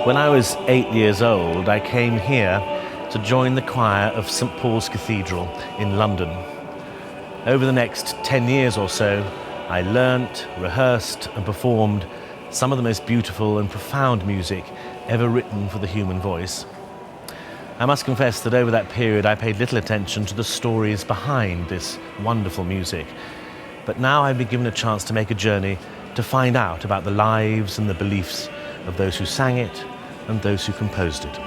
When I was 8 years old, I came here to join the choir of St. Paul's Cathedral in London. Over the next 10 years or so, I learnt, rehearsed and performed some of the most beautiful and profound music ever written for the human voice. I must confess that over that period I paid little attention to the stories behind this wonderful music. But now I've been given a chance to make a journey to find out about the lives and the beliefs of those who sang it and those who composed it.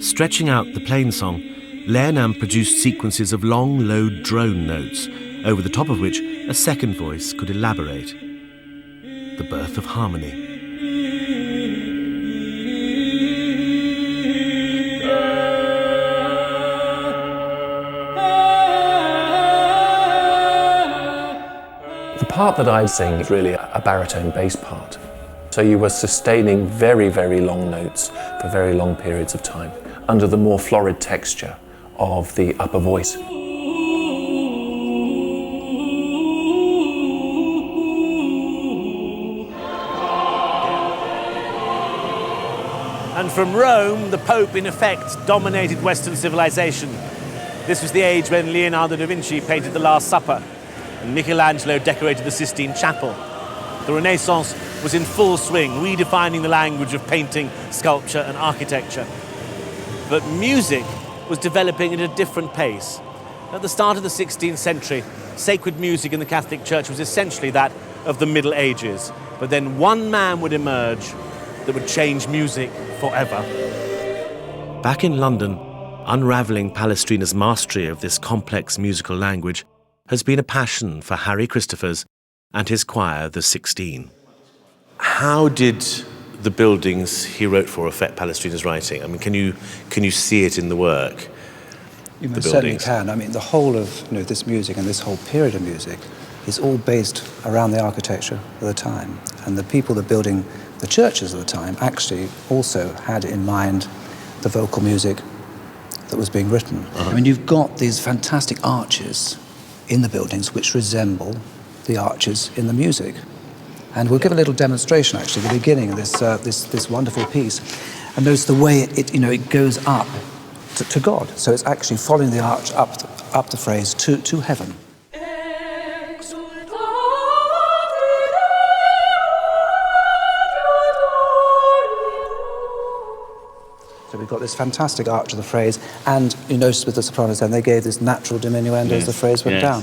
Stretching out the plain song, Leonam produced sequences of long, low drone notes, over the top of which a second voice could elaborate. The birth of harmony. The part that I sing is really a baritone bass part. So you were sustaining very, very long notes for very long periods of time, under the more florid texture of the upper voice. And from Rome, the Pope in effect dominated Western civilization. This was the age when Leonardo da Vinci painted The Last Supper and Michelangelo decorated the Sistine Chapel. The Renaissance was in full swing, redefining the language of painting, sculpture and architecture. But music was developing at a different pace. At the start of the 16th century, sacred music in the Catholic Church was essentially that of the Middle Ages. But then one man would emerge that would change music forever. Back in London, unravelling Palestrina's mastery of this complex musical language has been a passion for Harry Christophers and his choir, the 16. How did the buildings he wrote for affect Palestrina's writing? I mean, can you see it in the work? You most certainly can. I mean, the whole of this music and this whole period of music is all based around the architecture of the time. And the people that are building the churches of the time actually also had in mind the vocal music that was being written. Uh-huh. I mean, you've got these fantastic arches in the buildings which resemble the arches in the music. And we'll give a little demonstration, actually, at the beginning of this wonderful piece. And notice the way it goes up to God. So it's actually following the arch up the phrase to heaven. So we've got this fantastic arch of the phrase, and you notice with the sopranos then they gave this natural diminuendo as the phrase went down.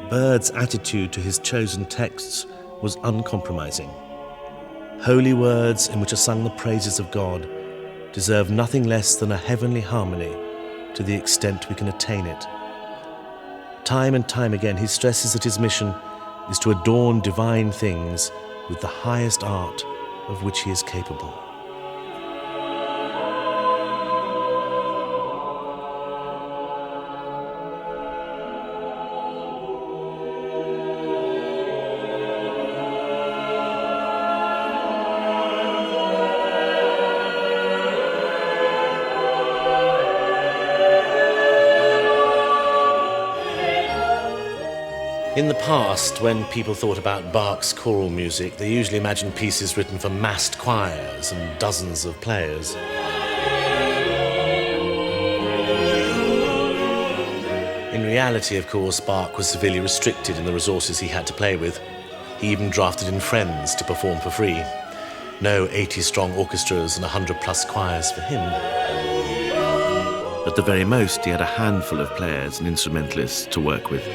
Bird's attitude to his chosen texts was uncompromising. Holy words in which are sung the praises of God deserve nothing less than a heavenly harmony to the extent we can attain it. Time and time again he stresses that his mission is to adorn divine things with the highest art of which he is capable. In the past, when people thought about Bach's choral music, they usually imagined pieces written for massed choirs and dozens of players. In reality, of course, Bach was severely restricted in the resources he had to play with. He even drafted in friends to perform for free. No 80-strong orchestras and 100-plus choirs for him. At the very most, he had a handful of players and instrumentalists to work with.